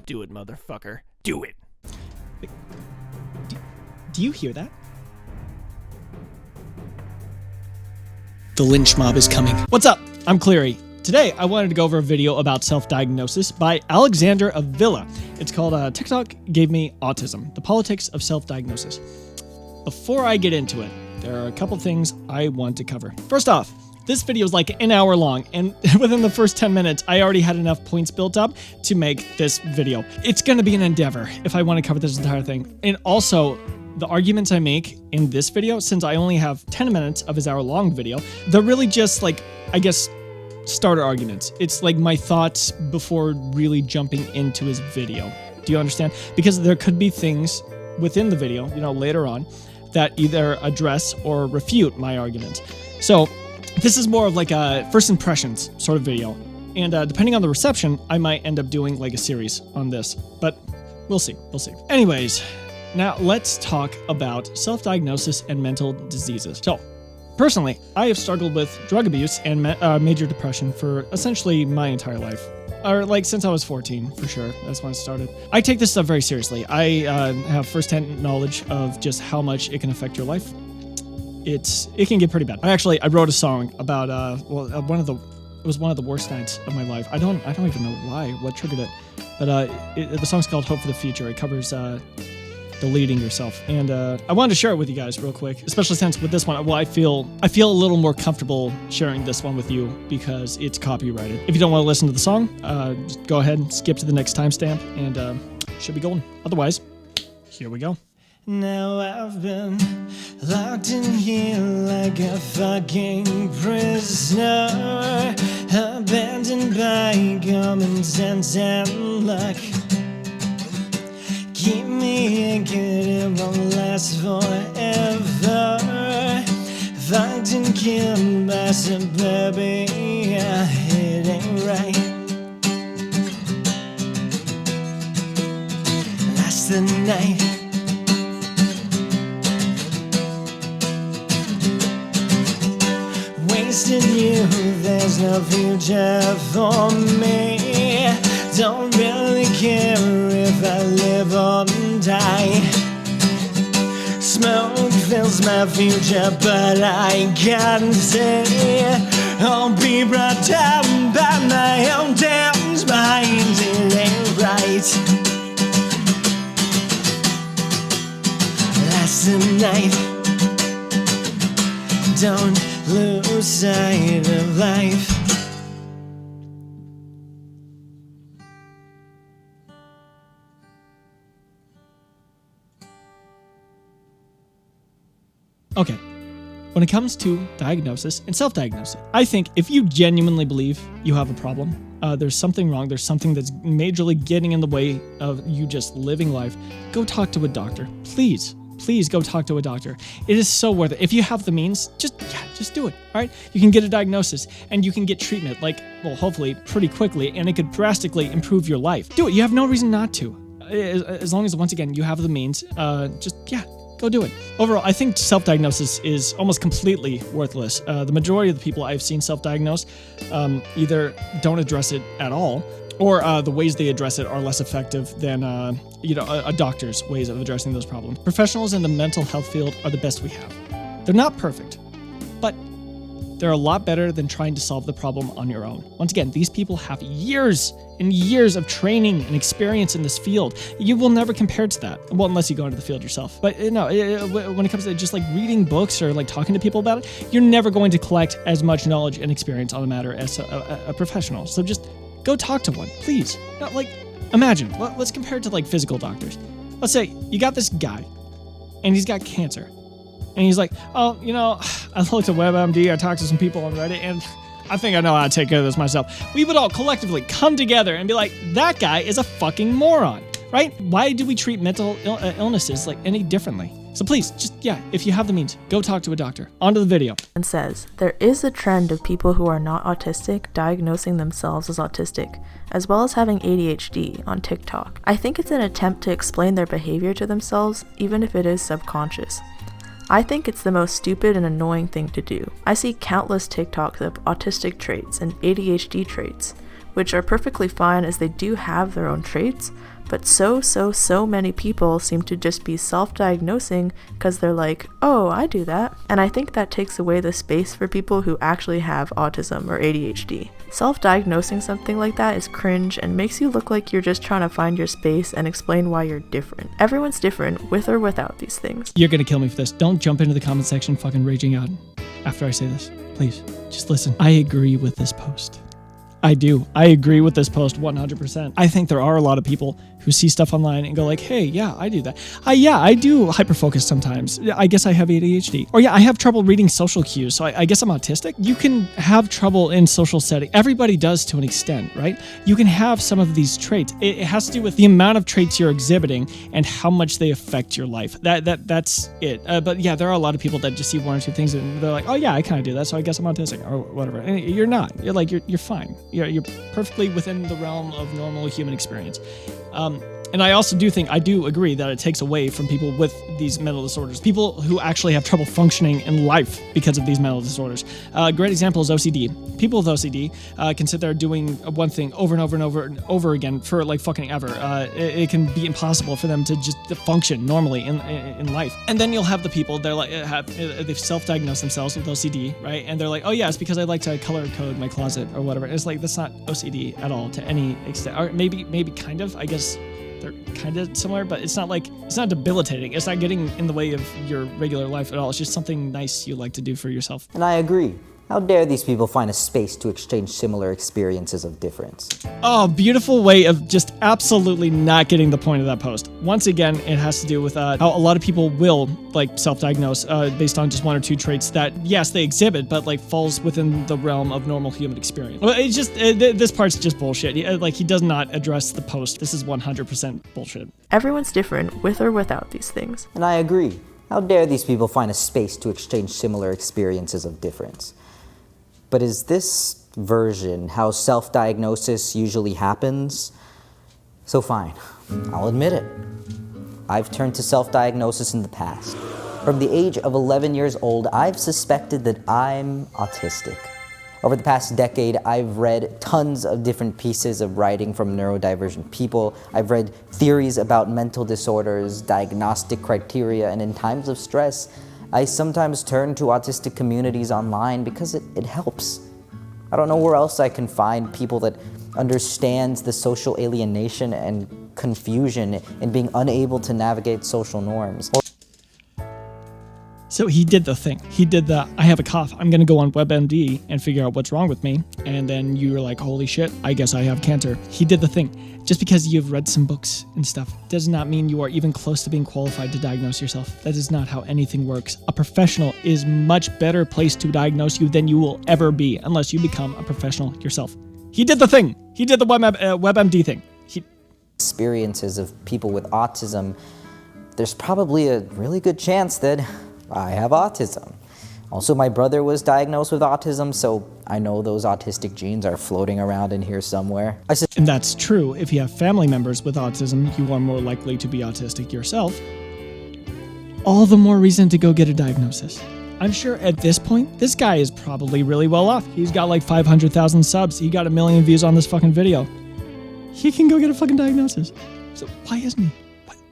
Do it, motherfucker. Do it. Wait, do you hear that? The lynch mob is coming. What's up? I'm Cleary. Today, I wanted to go over a video about self-diagnosis by Alexander Avila. It's called TikTok Gave Me Autism, the Politics of Self-Diagnosis. Before I get into it, there are a couple things I want to cover. First off, this video is like an hour long, and within the first 10 minutes, I already had enough points built up to make this video. It's gonna be an endeavor if I want to cover this entire thing. And also, the arguments I make in this video, since I only have 10 minutes of his hour-long video, they're really just like, I guess, starter arguments. It's like my thoughts before really jumping into his video. Do you understand? Because there could be things within the video, later on, that either address or refute my arguments. So this is more of like a first impressions sort of video. And depending on the reception, I might end up doing like a series on this, but we'll see. Anyways, now let's talk about self-diagnosis and mental diseases. So personally, I have struggled with drug abuse and major depression for essentially my entire life. Or like since I was 14, for sure. That's when it started. I take this stuff very seriously. I have firsthand knowledge of just how much it can affect your life. It can get pretty bad. I wrote a song about it was one of the worst nights of my life. I don't even know why, what triggered it. But the song's called Hope for the Future. It covers deleting yourself. And I wanted to share it with you guys real quick, especially since with this one, well, I feel a little more comfortable sharing this one with you because it's copyrighted. If you don't want to listen to the song, just go ahead and skip to the next timestamp and should be golden. Otherwise, here we go. Now I've been locked in here like a fucking prisoner, abandoned by common sense and luck. Keep me anchored, it won't last forever. Fucked and killed by suburbia, it ain't right. Last the night, wasting you, there's no future for me. Don't really care if I live or die. Smoke fills my future, but I can't say I'll be brought down by my own damn mind. It ain't right. Last night, don't lose sight of life. Okay, when it comes to diagnosis and self-diagnosis, I think if you genuinely believe you have a problem, there's something wrong, there's something that's majorly getting in the way of you just living life, go talk to a doctor. Please go talk to a doctor. It is so worth it. If you have the means, just do it, all right? You can get a diagnosis and you can get treatment, hopefully pretty quickly, and it could drastically improve your life. Do it. You have no reason not to. As long as, once again, you have the means, go do it. Overall, I think self-diagnosis is almost completely worthless. The majority of the people I've seen self-diagnose either don't address it at all, or the ways they address it are less effective than a doctor's ways of addressing those problems. Professionals in the mental health field are the best we have. They're not perfect, but they're a lot better than trying to solve the problem on your own. Once again, these people have years and years of training and experience in this field. You will never compare to that. Well, unless you go into the field yourself. But when it comes to just reading books or talking to people about it, you're never going to collect as much knowledge and experience on the matter as a professional. So just go talk to one, please. Imagine, let's compare it to physical doctors. Let's say you got this guy and he's got cancer. And he's like, I looked at WebMD, I talked to some people on Reddit, and I think I know how to take care of this myself. We would all collectively come together and be like, that guy is a fucking moron, right? Why do we treat mental illnesses any differently? So please, if you have the means, go talk to a doctor. On to the video. And says, there is a trend of people who are not autistic diagnosing themselves as autistic, as well as having ADHD on TikTok. I think it's an attempt to explain their behavior to themselves, even if it is subconscious. I think it's the most stupid and annoying thing to do. I see countless TikToks of autistic traits and ADHD traits, which are perfectly fine as they do have their own traits, but so many people seem to just be self-diagnosing because they're like, oh, I do that. And I think that takes away the space for people who actually have autism or ADHD. Self-diagnosing something like that is cringe and makes you look like you're just trying to find your space and explain why you're different. Everyone's different with or without these things. You're gonna kill me for this. Don't jump into the comment section fucking raging out after I say this. Please, just listen. I agree with this post. I do. I agree with this post 100%. I think there are a lot of people who see stuff online and go like, hey, yeah, I do that. Yeah, I do hyperfocus sometimes. I guess I have ADHD. Or yeah, I have trouble reading social cues, so I guess I'm autistic. You can have trouble in social setting. Everybody does to an extent, right? You can have some of these traits. It has to do with the amount of traits you're exhibiting and how much they affect your life. That's it. But yeah, there are a lot of people that just see one or two things and they're like, oh yeah, I kind of do that, so I guess I'm autistic or whatever. And you're not. You're like, you're fine. You're perfectly within the realm of normal human experience. And I also I do agree that it takes away from people with these mental disorders, people who actually have trouble functioning in life because of these mental disorders. A great example is OCD. People with OCD can sit there doing one thing over and over and over and over again for like fucking ever. It can be impossible for them to just function normally in life. And then you'll have the people that they've self-diagnosed themselves with OCD, right? And they're like, oh yeah, it's because I like to color code my closet or whatever. It's like, that's not OCD at all to any extent. Or maybe kind of, I guess. They're kind of similar, but it's not debilitating. It's not getting in the way of your regular life at all. It's just something nice you like to do for yourself. And I agree. How dare these people find a space to exchange similar experiences of difference? Oh, beautiful way of just absolutely not getting the point of that post. Once again, it has to do with how a lot of people will like self-diagnose based on just one or two traits that, yes, they exhibit, but like falls within the realm of normal human experience. Well, it's just, this part's just bullshit. He does not address the post. This is 100% bullshit. Everyone's different with or without these things. And I agree. How dare these people find a space to exchange similar experiences of difference? But is this version how self-diagnosis usually happens? So fine, I'll admit it. I've turned to self-diagnosis in the past. From the age of 11 years old, I've suspected that I'm autistic. Over the past decade, I've read tons of different pieces of writing from neurodivergent people. I've read theories about mental disorders, diagnostic criteria, and in times of stress, I sometimes turn to autistic communities online because it helps. I don't know where else I can find people that understands the social alienation and confusion in being unable to navigate social norms. So he did the thing. He did I have a cough. I'm going to go on WebMD and figure out what's wrong with me. And then you were like, holy shit, I guess I have cancer. He did the thing. Just because you've read some books and stuff does not mean you are even close to being qualified to diagnose yourself. That is not how anything works. A professional is much better placed to diagnose you than you will ever be unless you become a professional yourself. He did the thing. He did the WebMD thing. Experiences of people with autism, there's probably a really good chance that I have autism. Also, my brother was diagnosed with autism, so I know those autistic genes are floating around in here somewhere. And that's true. If you have family members with autism, you are more likely to be autistic yourself. All the more reason to go get a diagnosis. I'm sure at this point, this guy is probably really well off. He's got like 500,000 subs. He got 1 million views on this fucking video. He can go get a fucking diagnosis. So why isn't he?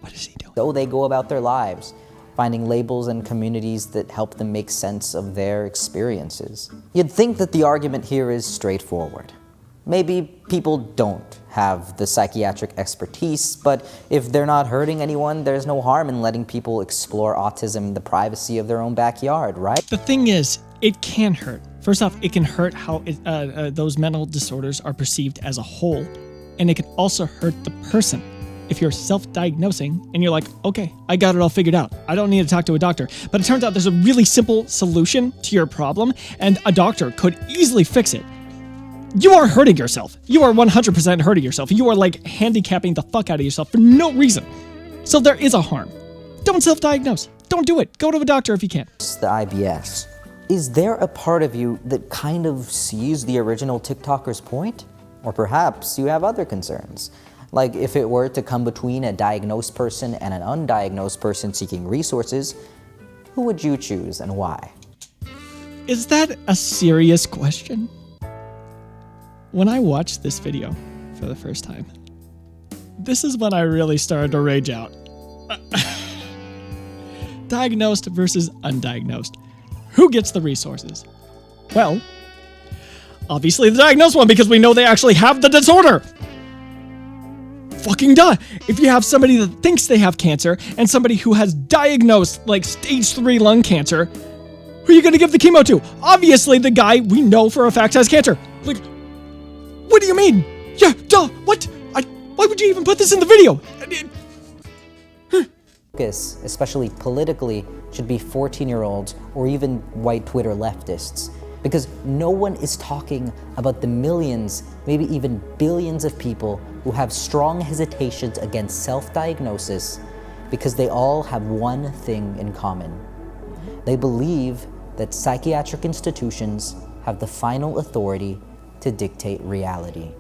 What is he doing? So they go about their lives, finding labels and communities that help them make sense of their experiences. You'd think that the argument here is straightforward. Maybe people don't have the psychiatric expertise, but if they're not hurting anyone, there's no harm in letting people explore autism in the privacy of their own backyard, right? The thing is, it can hurt. First off, it can hurt how those mental disorders are perceived as a whole, and it can also hurt the person. If you're self-diagnosing and you're like, okay, I got it all figured out. I don't need to talk to a doctor. But it turns out there's a really simple solution to your problem, and a doctor could easily fix it. You are hurting yourself. You are 100% hurting yourself. You are like handicapping the fuck out of yourself for no reason. So there is a harm. Don't self-diagnose. Don't do it. Go to a doctor if you can. The IBS. Is there a part of you that kind of sees the original TikToker's point? Or perhaps you have other concerns. Like if it were to come between a diagnosed person and an undiagnosed person seeking resources, who would you choose and why? Is that a serious question? When I watched this video for the first time, this is when I really started to rage out. Diagnosed versus undiagnosed. Who gets the resources? Well, obviously the diagnosed one, because we know they actually have the disorder. Fucking duh. If you have somebody that thinks they have cancer and somebody who has diagnosed like stage 3 lung cancer, who are you going to give the chemo to? Obviously the guy we know for a fact has cancer. Like, what do you mean? Yeah, duh, what? Why would you even put this in the video? Focus, especially politically, should be 14-year-olds or even white Twitter leftists. Because no one is talking about the millions, maybe even billions of people who have strong hesitations against self-diagnosis because they all have one thing in common. They believe that psychiatric institutions have the final authority to dictate reality.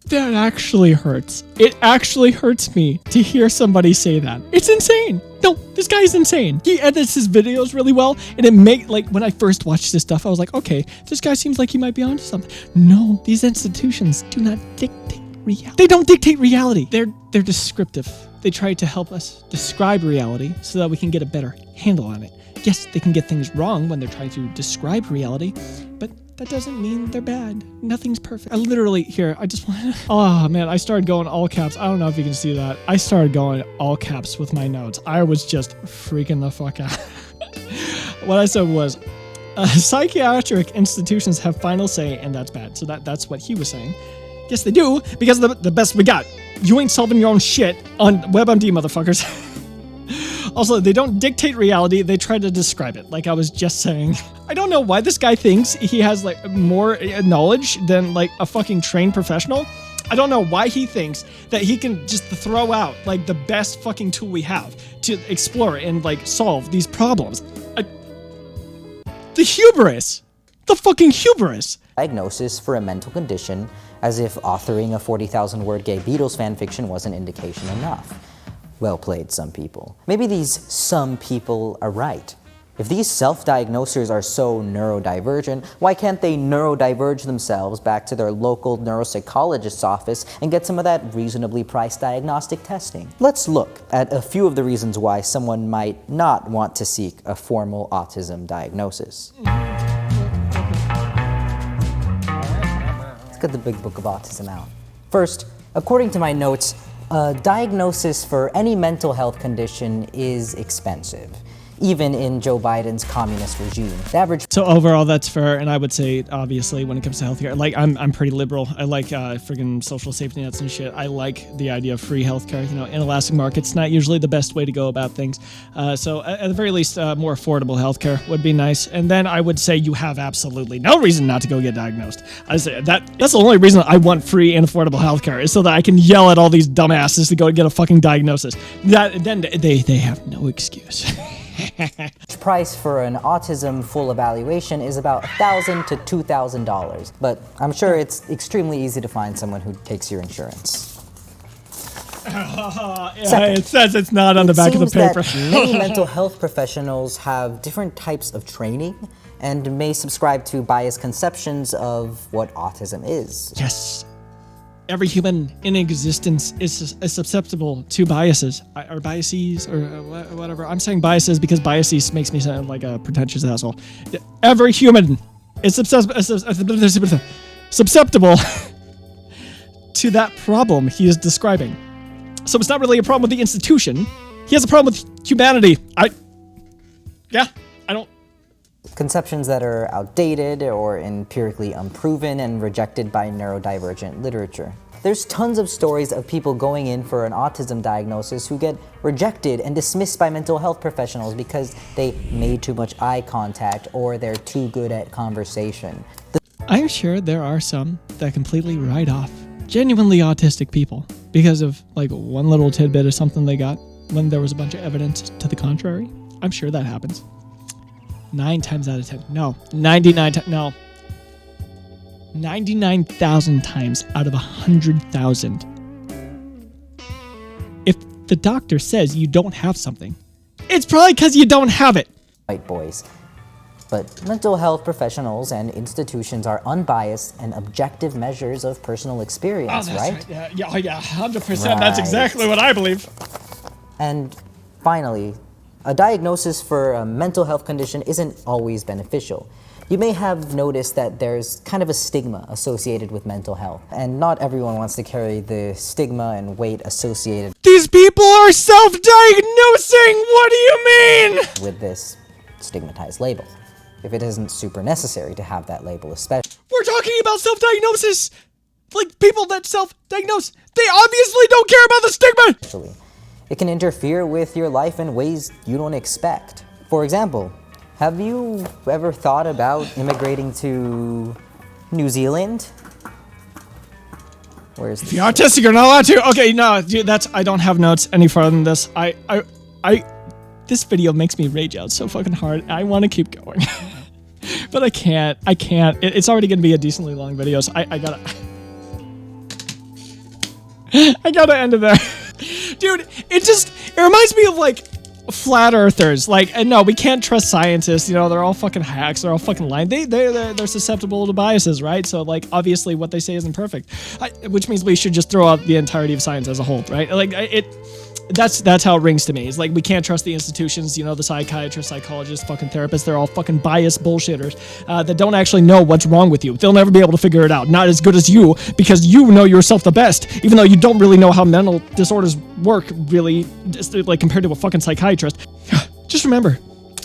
That actually hurts. It actually hurts me to hear somebody say that. It's insane. No, this guy's insane. He edits his videos really well, and it like, when I first watched this stuff, I was like, okay, this guy seems like he might be onto something. No, these institutions do not dictate reality. They don't dictate reality. They're descriptive. They try to help us describe reality so that we can get a better handle on it. Yes, they can get things wrong when they're trying to describe reality, but that doesn't mean they're bad. Nothing's perfect. I literally, here, I just want to, oh man, I started going all caps. I don't know if you can see that. I started going all caps with my notes. I was just freaking the fuck out. What I said was, psychiatric institutions have final say, and that's bad. So that's what he was saying. Yes, they do, because the best we got. You ain't solving your own shit on WebMD, motherfuckers. Also, they don't dictate reality, they try to describe it, like I was just saying. I don't know why this guy thinks he has like more knowledge than like a fucking trained professional. I don't know why he thinks that he can just throw out like the best fucking tool we have to explore and like solve these problems. The hubris! The fucking hubris! Diagnosis for a mental condition, as if authoring a 40,000-word gay Beatles fanfiction wasn't indication enough. Well played, some people. Maybe these some people are right. If these self-diagnosers are so neurodivergent, why can't they neurodiverge themselves back to their local neuropsychologist's office and get some of that reasonably priced diagnostic testing? Let's look at a few of the reasons why someone might not want to seek a formal autism diagnosis. Let's get the big book of autism out. First, according to my notes, a diagnosis for any mental health condition is expensive, even in Joe Biden's communist regime. The average. So overall, that's fair, and I would say, obviously, when it comes to healthcare, like I'm pretty liberal. I like friggin' social safety nets and shit. I like the idea of free healthcare. You know, inelastic markets not usually the best way to go about things. So at the very least, more affordable healthcare would be nice. And then I would say you have absolutely no reason not to go get diagnosed. I say that's the only reason I want free and affordable healthcare is so that I can yell at all these dumbasses to go get a fucking diagnosis. Then they have no excuse. Price for an autism full evaluation is about $1,000 to $2,000, but I'm sure it's extremely easy to find someone who takes your insurance. Second, it says it's not on the back of the paper. That many mental health professionals have different types of training and may subscribe to biased conceptions of what autism is. Yes. Every human in existence is susceptible to biases, or biases, or whatever. I'm saying biases because biases makes me sound like a pretentious asshole. Every human is susceptible to that problem he is describing. So it's not really a problem with the institution. He has a problem with humanity. I don't. Conceptions that are outdated or empirically unproven and rejected by neurodivergent literature. There's tons of stories of people going in for an autism diagnosis who get rejected and dismissed by mental health professionals because they made too much eye contact or they're too good at conversation. I'm sure there are some that completely write off genuinely autistic people because of like one little tidbit or something they got when there was a bunch of evidence to the contrary. I'm sure that happens. 9 times out of 10. No. 99 times. No. 99,000 times out of 100,000. If the doctor says you don't have something, it's probably because you don't have it. White boys. But mental health professionals and institutions are unbiased and objective measures of personal experience, right? Yeah, 100%. That's exactly what I believe. And finally, a diagnosis for a mental health condition isn't always beneficial. You may have noticed that there's kind of a stigma associated with mental health, and not everyone wants to carry the stigma and weight associated These people are self-diagnosing! What do you mean? with this stigmatized label, if it isn't super necessary to have that label, especially. We're talking about self-diagnosis! Like, people that self-diagnose, they obviously don't care about the stigma! It can interfere with your life in ways you don't expect. For example, have you ever thought about immigrating to New Zealand? Where's If you're autistic, you're not allowed to. Okay, no, dude, I don't have notes any further than this. This video makes me rage out so fucking hard. I want to keep going. But I can't. It's already going to be a decently long video, so I gotta... I gotta end it there. Dude, it reminds me of, like, flat earthers. Like, and no, we can't trust scientists. You know, they're all fucking hacks. They're all fucking lying. They're susceptible to biases, right? So, like, obviously what they say isn't perfect. Which means we should just throw out the entirety of science as a whole, right? Like, that's how it rings to me. It's like, we can't trust the institutions, you know, the psychiatrists, psychologists, fucking therapists. They're all fucking biased bullshitters that don't actually know what's wrong with you. They'll never be able to figure it out. Not as good as you, because you know yourself the best, even though you don't really know how mental disorders work, really, just, like, compared to a fucking psychiatrist. Just remember,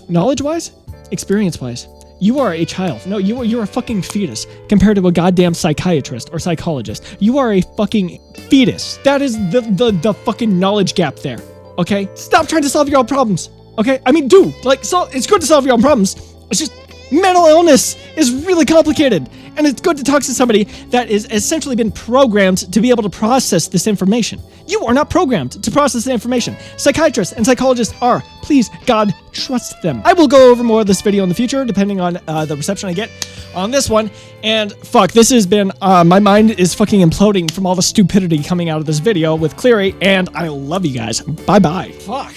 knowledge-wise, experience-wise, you are a child. No, you're a fucking fetus compared to a goddamn psychiatrist or psychologist. You are a fucking fetus. That is the fucking knowledge gap there. Okay? Stop trying to solve your own problems. Okay? I mean, it's good to solve your own problems. It's just mental illness is really complicated. And it's good to talk to somebody that is essentially been programmed to be able to process this information. You are not programmed to process the information. Psychiatrists and psychologists are. Please, God, trust them. I will go over more of this video in the future, depending on the reception I get on this one. And fuck, this has been, my mind is fucking imploding from all the stupidity coming out of this video with Cleary, and I love you guys. Bye-bye. Fuck.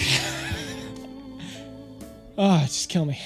Oh, just kill me.